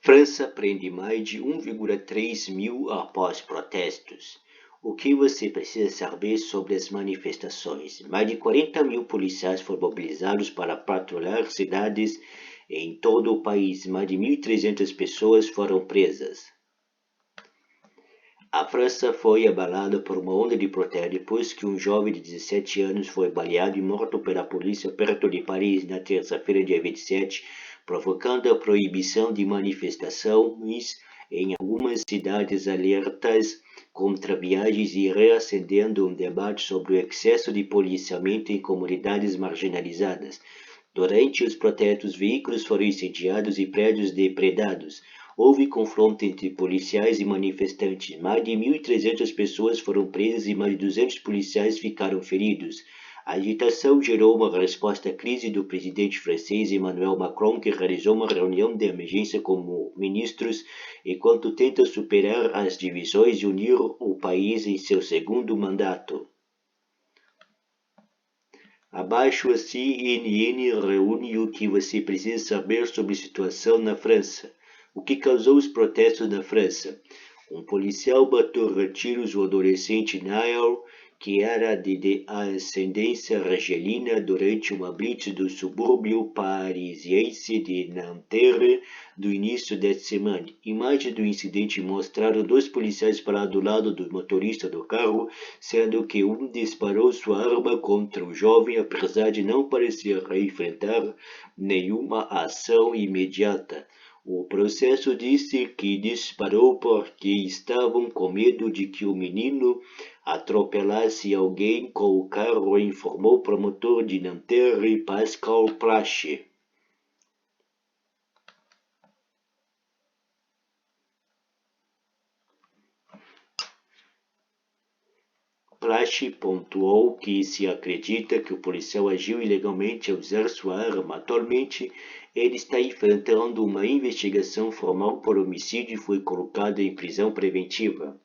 França prende mais de 1,3 mil após protestos. O que você precisa saber sobre as manifestações? Mais de 40 mil policiais foram mobilizados para patrulhar cidades em todo o país. Mais de 1.300 pessoas foram presas. A França foi abalada por uma onda de protesto depois que um jovem de 17 anos foi baleado e morto pela polícia perto de Paris na terça-feira, dia 27, provocando a proibição de manifestações em algumas cidades, alertas contra viagens e reacendendo um debate sobre o excesso de policiamento em comunidades marginalizadas. Durante os protestos, veículos foram incendiados e prédios depredados. Houve confronto entre policiais e manifestantes. Mais de 1.300 pessoas foram presas e mais de 200 policiais ficaram feridos. A agitação gerou uma resposta à crise do presidente francês Emmanuel Macron, que realizou uma reunião de emergência com ministros enquanto tenta superar as divisões e unir o país em seu segundo mandato. Abaixo a CNN reúne o que você precisa saber sobre a situação na França. O que causou os protestos na França? Um policial bateu a tiros o adolescente Niall, que era de ascendência argelina, durante uma blitz do subúrbio parisiense de Nanterre do início da semana. Imagens do incidente mostraram dois policiais parados ao lado do motorista do carro, sendo que um disparou sua arma contra o jovem, apesar de não parecer enfrentar nenhuma ação imediata. O processo disse que disparou porque estavam com medo de que o menino atropelasse alguém com o carro, informou o promotor de Nanterre, Pascal Plache. Plache pontuou que se acredita que o policial agiu ilegalmente ao usar sua arma. Atualmente, ele está enfrentando uma investigação formal por homicídio e foi colocado em prisão preventiva.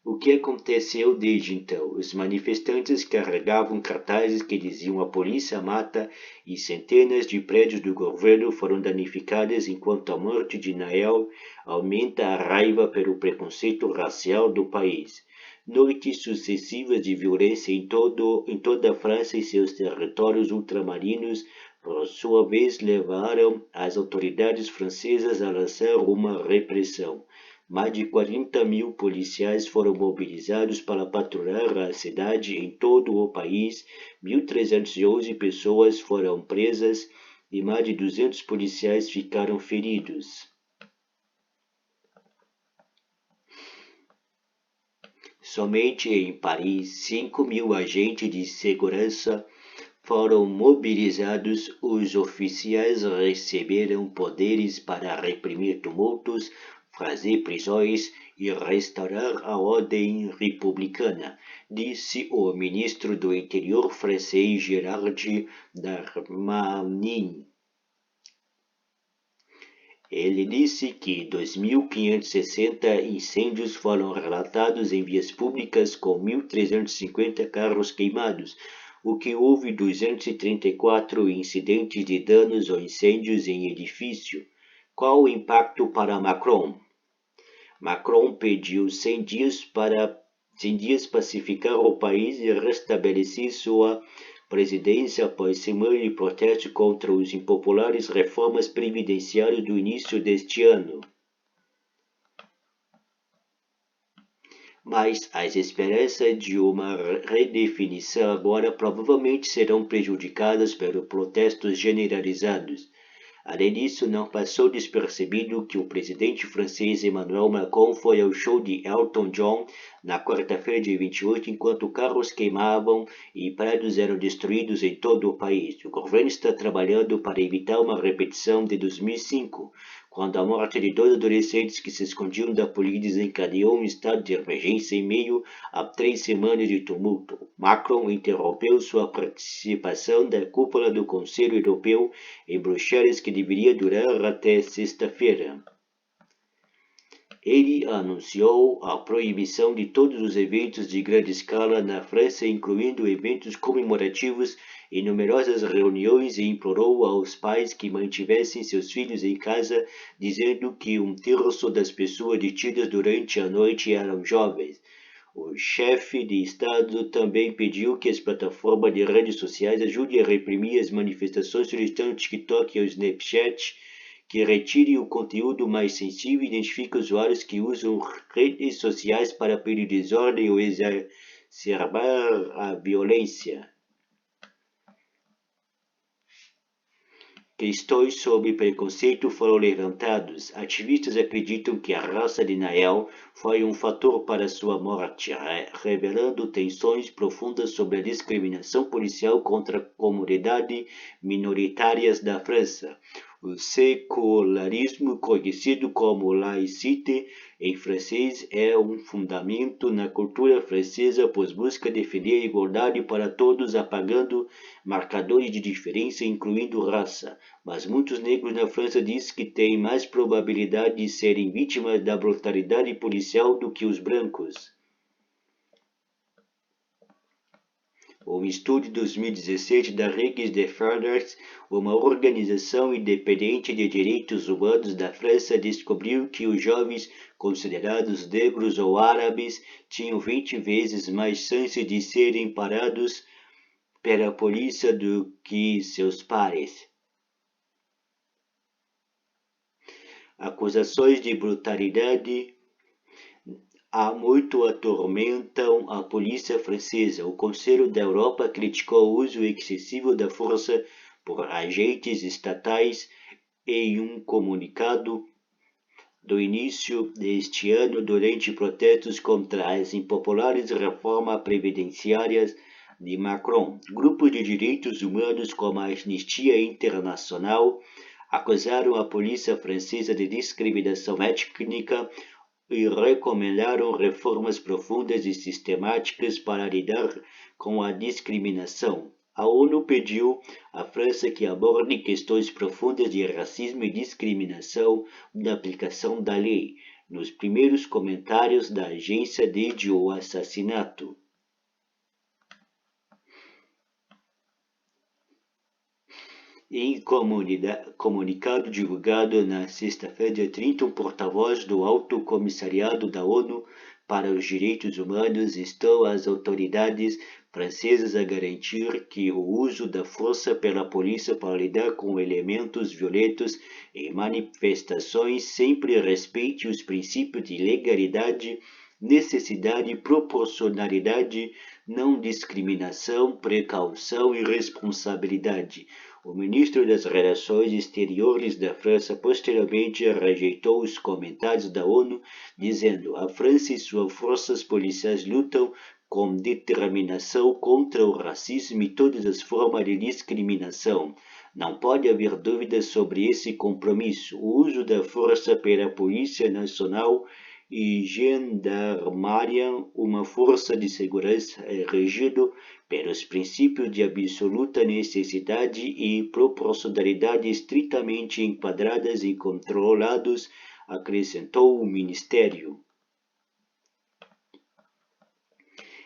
O que aconteceu desde então? Os manifestantes carregavam cartazes que diziam "a polícia mata" e centenas de prédios do governo foram danificados, enquanto a morte de Nael aumenta a raiva pelo preconceito racial do país. Noites sucessivas de violência em toda a França e seus territórios ultramarinos, por sua vez, levaram as autoridades francesas a lançar uma repressão. Mais de 40 mil policiais foram mobilizados para patrulhar a cidade em todo o país, 1.311 pessoas foram presas e mais de 200 policiais ficaram feridos. Somente em Paris, 5 mil agentes de segurança foram mobilizados. Os oficiais receberam poderes para reprimir tumultos, fazer prisões e restaurar a ordem republicana, disse o ministro do Interior francês Gérald Darmanin. Ele disse que 2.560 incêndios foram relatados em vias públicas, com 1.350 carros queimados, o que houve 234 incidentes de danos ou incêndios em edifício. Qual o impacto para Macron? Macron pediu 100 dias para pacificar o país e restabelecer sua presidência após semanas de protesto contra os impopulares reformas previdenciárias do início deste ano. Mas as esperanças de uma redefinição agora provavelmente serão prejudicadas pelos protestos generalizados. Além disso, não passou despercebido que o presidente francês Emmanuel Macron foi ao show de Elton John na quarta-feira, dia 28, enquanto carros queimavam e prédios eram destruídos em todo o país. O governo está trabalhando para evitar uma repetição de 2005, quando a morte de dois adolescentes que se escondiam da polícia desencadeou um estado de emergência em meio a 3 semanas de tumulto. Macron interrompeu sua participação da cúpula do Conselho Europeu em Bruxelas, que deveria durar até sexta-feira. Ele anunciou a proibição de todos os eventos de grande escala na França, incluindo eventos comemorativos em numerosas reuniões e implorou aos pais que mantivessem seus filhos em casa, dizendo que um terço das pessoas detidas durante a noite eram jovens. O chefe de Estado também pediu que as plataformas de redes sociais ajudem a reprimir as manifestações, solicitando ao TikTok e ao Snapchat que retirem o conteúdo mais sensível e identifiquem usuários que usam redes sociais para pedir desordem ou exacerbar a violência. Questões sobre preconceito foram levantadas. Ativistas acreditam que a raça de Nael foi um fator para sua morte, revelando tensões profundas sobre a discriminação policial contra comunidades minoritárias da França. O secularismo, conhecido como laïcité em francês, é um fundamento na cultura francesa, pois busca defender a igualdade para todos, apagando marcadores de diferença, incluindo raça. Mas muitos negros na França dizem que têm mais probabilidade de serem vítimas da brutalidade policial do que os brancos. Um estudo de 2017 da Regues Defenders, uma organização independente de direitos humanos da França, descobriu que os jovens considerados negros ou árabes tinham 20 vezes mais chances de serem parados pela polícia do que seus pares. Acusações de brutalidade há muito atormentam a polícia francesa. O Conselho da Europa criticou o uso excessivo da força por agentes estatais em um comunicado do início deste ano durante protestos contra as impopulares reformas previdenciárias de Macron. Grupos de direitos humanos como a Anistia Internacional acusaram a polícia francesa de discriminação étnica e recomendaram reformas profundas e sistemáticas para lidar com a discriminação. A ONU pediu à França que aborde questões profundas de racismo e discriminação na aplicação da lei, nos primeiros comentários da agência desde o assassinato. Em comunicado divulgado na sexta-feira, dia 30, um porta-voz do Alto Comissariado da ONU para os Direitos Humanos instou as autoridades francesas a garantir que o uso da força pela polícia para lidar com elementos violentos em manifestações sempre respeite os princípios de legalidade, necessidade, proporcionalidade, não discriminação, precaução e responsabilidade. O ministro das Relações Exteriores da França posteriormente rejeitou os comentários da ONU, dizendo: a França e suas forças policiais lutam com determinação contra o racismo e todas as formas de discriminação. Não pode haver dúvidas sobre esse compromisso. O uso da força pela Polícia Nacional e Gendarmeria, uma força de segurança, é regido pelos princípios de absoluta necessidade e proporcionalidade estritamente enquadradas e controlados, acrescentou o Ministério.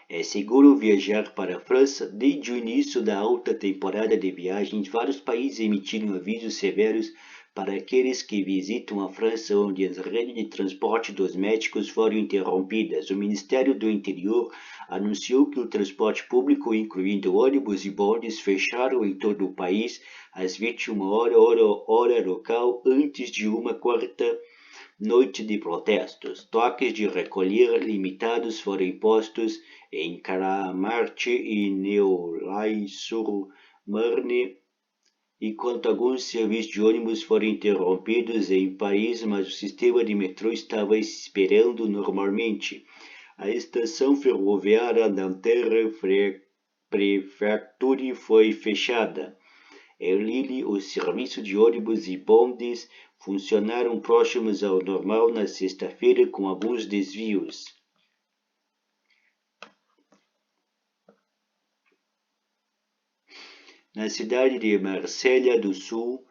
É seguro viajar para a França. Desde o início da alta temporada de viagens, vários países emitiram avisos severos para aqueles que visitam a França, onde as redes de transporte dos médicos foram interrompidas. O Ministério do Interior anunciou que o transporte público, incluindo ônibus e bondes, fecharam em todo o país às 21h, hora local, antes de uma quarta noite de protestos. Toques de recolher limitados foram impostos em Clamart e Neuilly-sur-Marne, enquanto alguns serviços de ônibus foram interrompidos em Paris, mas o sistema de metrô estava esperando normalmente. A estação ferroviária Nanterre Prefecture foi fechada. Em Lille, os serviços de ônibus e bondes funcionaram próximos ao normal na sexta-feira, com alguns desvios. Na cidade de Marselha do Sul,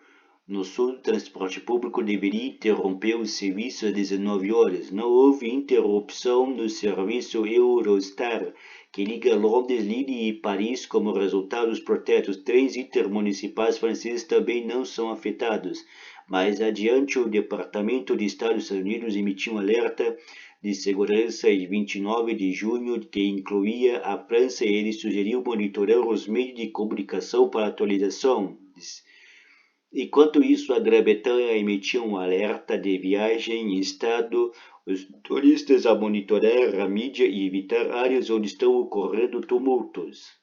No sul, o transporte público deveria interromper o serviço às 19 horas. Não houve interrupção no serviço Eurostar, que liga Londres, Lille e Paris. Como resultado dos protestos, trens intermunicipais franceses também não são afetados. Mais adiante, o Departamento de Estado dos Estados Unidos emitiu um alerta de segurança em 29 de junho que incluía a França e ele sugeriu monitorar os meios de comunicação para atualização. Enquanto isso, a Grã-Bretanha emitiu um alerta de viagem em estado os turistas a monitorar a mídia e evitar áreas onde estão ocorrendo tumultos.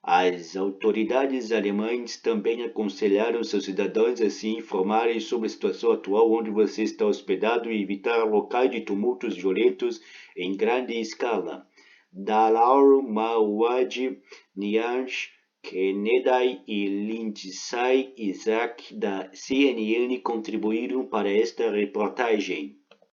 As autoridades alemãs também aconselharam seus cidadãos a se informarem sobre a situação atual onde você está hospedado e evitar locais de tumultos violentos em grande escala. Dalal Mawad Nianj, Kennedy e Lindsay Isaac da CNN contribuíram para esta reportagem.